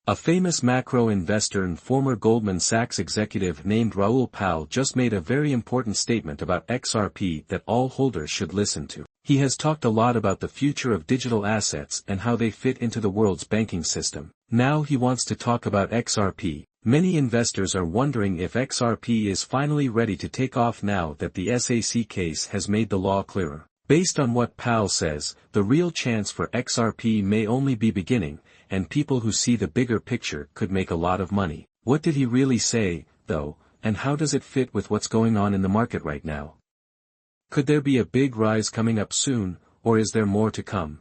A famous macro investor and former Goldman Sachs executive named Raoul just made a very important statement about XRP that all holders should listen to. He has talked a lot about the future of digital assets and how they fit into the world's banking system. Now he wants to talk about XRP. Many investors are wondering if XRP is finally ready to take off now that the SAC case has made the law clearer. Based on what Powell says, the real chance for XRP may only be beginning, and people who see the bigger picture could make a lot of money. What did he really say, though, and how does it fit with what's going on in the market right now? Could there be a big rise coming up soon, or is there more to come?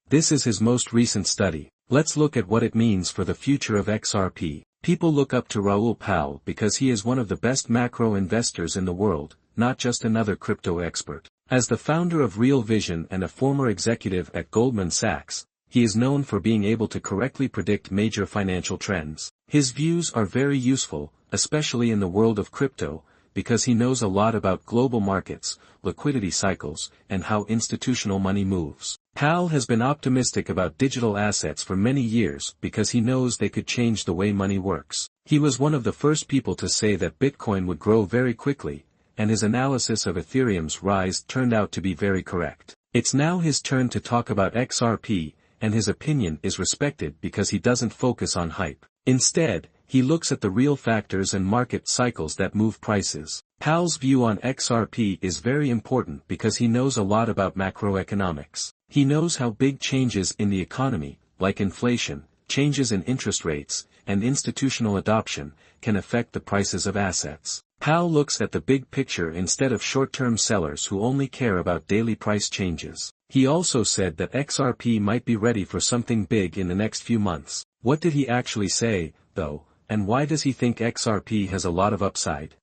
This is his most recent study. Let's look at what it means for the future of XRP. People look up to Raoul because he is one of the best macro investors in the world, not just another crypto expert. As the founder of Real Vision and a former executive at Goldman Sachs, he is known for being able to correctly predict major financial trends. His views are very useful, especially in the world of crypto, because he knows a lot about global markets, liquidity cycles, and how institutional money moves. Powell has been optimistic about digital assets for many years because he knows they could change the way money works. He was one of the first people to say that Bitcoin would grow very quickly, and his analysis of Ethereum's rise turned out to be very correct. It's now his turn to talk about XRP, and his opinion is respected because he doesn't focus on hype. Instead, he looks at the real factors and market cycles that move prices. Powell's view on XRP is very important because he knows a lot about macroeconomics. He knows how big changes in the economy, like inflation, changes in interest rates, and institutional adoption, can affect the prices of assets. Powell looks at the big picture instead of short-term sellers who only care about daily price changes. He also said that XRP might be ready for something big in the next few months. What did he actually say, though, and why does he think XRP has a lot of upside?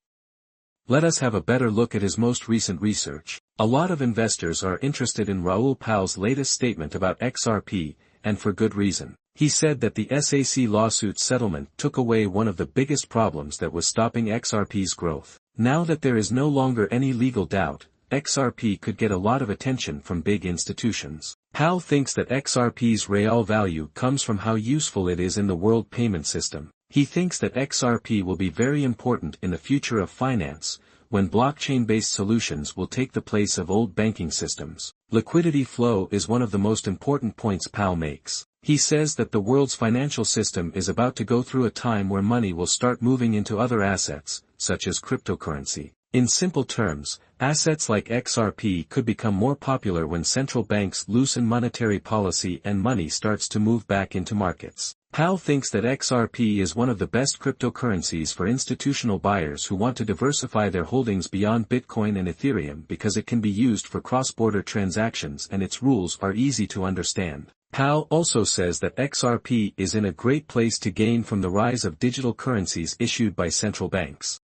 Let us have a better look at his most recent research. A lot of investors are interested in Raoul Powell's latest statement about XRP, and for good reason. He said that the SAC lawsuit settlement took away one of the biggest problems that was stopping XRP's growth. Now that there is no longer any legal doubt, XRP could get a lot of attention from big institutions. Powell thinks that XRP's real value comes from how useful it is in the world payment system. He thinks that XRP will be very important in the future of finance, when blockchain-based solutions will take the place of old banking systems. Liquidity flow is one of the most important points Powell makes. He says that the world's financial system is about to go through a time where money will start moving into other assets, such as cryptocurrency. In simple terms, assets like XRP could become more popular when central banks loosen monetary policy and money starts to move back into markets. Powell thinks that XRP is one of the best cryptocurrencies for institutional buyers who want to diversify their holdings beyond Bitcoin and Ethereum because it can be used for cross-border transactions and its rules are easy to understand. Powell also says that XRP is in a great place to gain from the rise of digital currencies issued by central banks.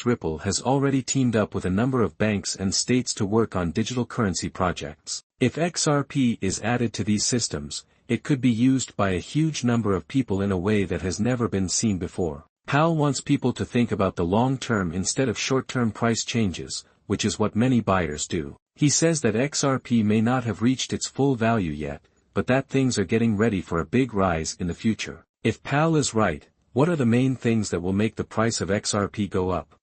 Ripple has already teamed up with a number of banks and states to work on digital currency projects. If XRP is added to these systems, it could be used by a huge number of people in a way that has never been seen before. Powell wants people to think about the long term instead of short-term price changes, which is what many buyers do. He says that XRP may not have reached its full value yet, but that things are getting ready for a big rise in the future. If Powell is right, what are the main things that will make the price of XRP go up?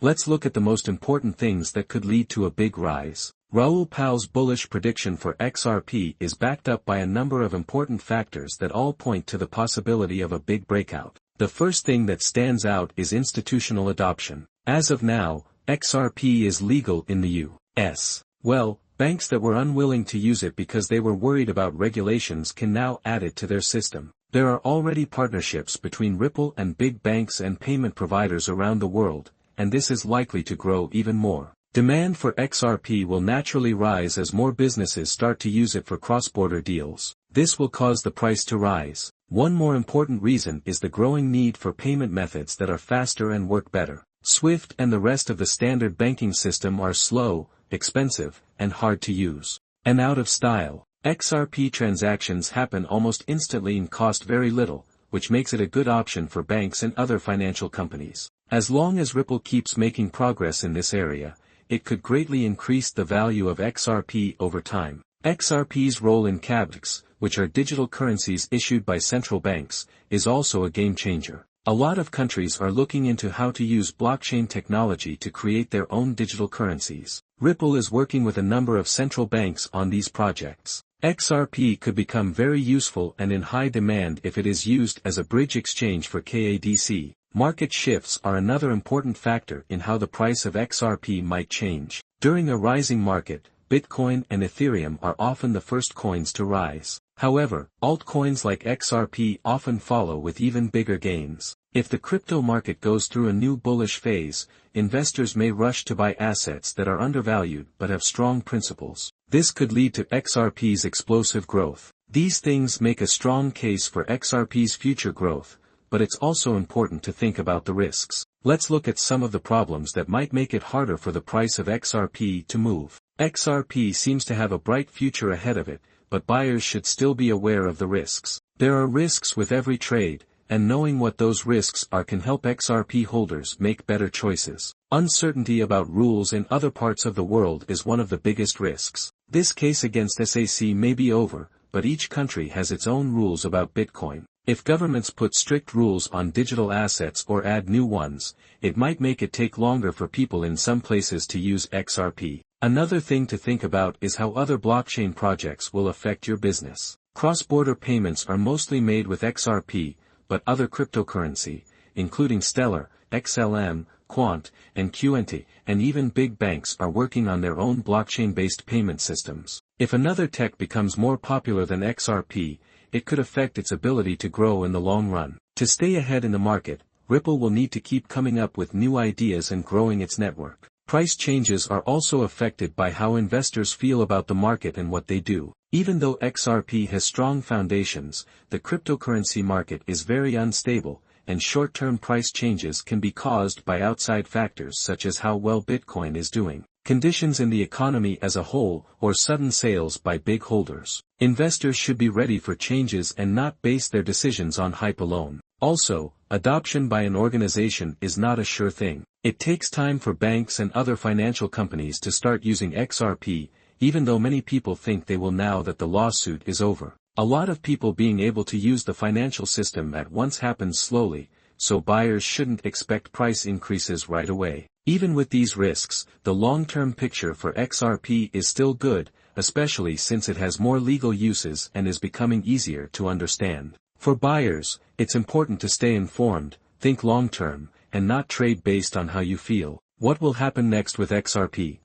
Let's look at the most important things that could lead to a big rise. Raoul Powell's bullish prediction for XRP is backed up by a number of important factors that all point to the possibility of a big breakout. The first thing that stands out is institutional adoption. As of now, XRP is legal in the U.S. Well, banks that were unwilling to use it because they were worried about regulations can now add it to their system. There are already partnerships between Ripple and big banks and payment providers around the world, and this is likely to grow even more. Demand for XRP will naturally rise as more businesses start to use it for cross-border deals. This will cause the price to rise. One more important reason is the growing need for payment methods that are faster and work better. SWIFT and the rest of the standard banking system are slow, expensive, and hard to use. And out of style. XRP transactions happen almost instantly and cost very little, which makes it a good option for banks and other financial companies. As long as Ripple keeps making progress in this area, it could greatly increase the value of XRP over time. XRP's role in KZPs, which are digital currencies issued by central banks, is also a game changer. A lot of countries are looking into how to use blockchain technology to create their own digital currencies. Ripple is working with a number of central banks on these projects. XRP could become very useful and in high demand if it is used as a bridge exchange for KADC. Market shifts are another important factor in how the price of XRP might change. During a rising market, Bitcoin and Ethereum are often the first coins to rise. However, altcoins like XRP often follow with even bigger gains. If the crypto market goes through a new bullish phase, investors may rush to buy assets that are undervalued but have strong principles. This could lead to XRP's explosive growth. These things make a strong case for XRP's future growth, but it's also important to think about the risks. Let's look at some of the problems that might make it harder for the price of XRP to move. XRP seems to have a bright future ahead of it, but buyers should still be aware of the risks. There are risks with every trade, and knowing what those risks are can help XRP holders make better choices. Uncertainty about rules in other parts of the world is one of the biggest risks. This case against SAC may be over, but each country has its own rules about Bitcoin. If governments put strict rules on digital assets or add new ones, it might make it take longer for people in some places to use XRP. Another thing to think about is how other blockchain projects will affect your business. Cross-border payments are mostly made with XRP, but other cryptocurrency, including Stellar, XLM, Quant, and QNT, and even big banks are working on their own blockchain-based payment systems. If another tech becomes more popular than XRP, it could affect its ability to grow in the long run. To stay ahead in the market, Ripple will need to keep coming up with new ideas and growing its network. Price changes are also affected by how investors feel about the market and what they do. Even though XRP has strong foundations, the cryptocurrency market is very unstable, and short-term price changes can be caused by outside factors such as how well Bitcoin is doing, conditions in the economy as a whole, or sudden sales by big holders. Investors should be ready for changes and not base their decisions on hype alone. Also, adoption by an organization is not a sure thing. It takes time for banks and other financial companies to start using XRP, even though many people think they will now that the lawsuit is over. A lot of people being able to use the financial system at once happens slowly, so buyers shouldn't expect price increases right away. Even with these risks, the long-term picture for XRP is still good, especially since it has more legal uses and is becoming easier to understand. For buyers, it's important to stay informed, think long-term, and not trade based on how you feel. What will happen next with XRP?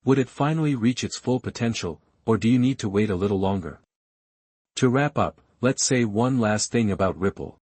Would it finally reach its full potential, or do you need to wait a little longer? To wrap up, let's say one last thing about Ripple.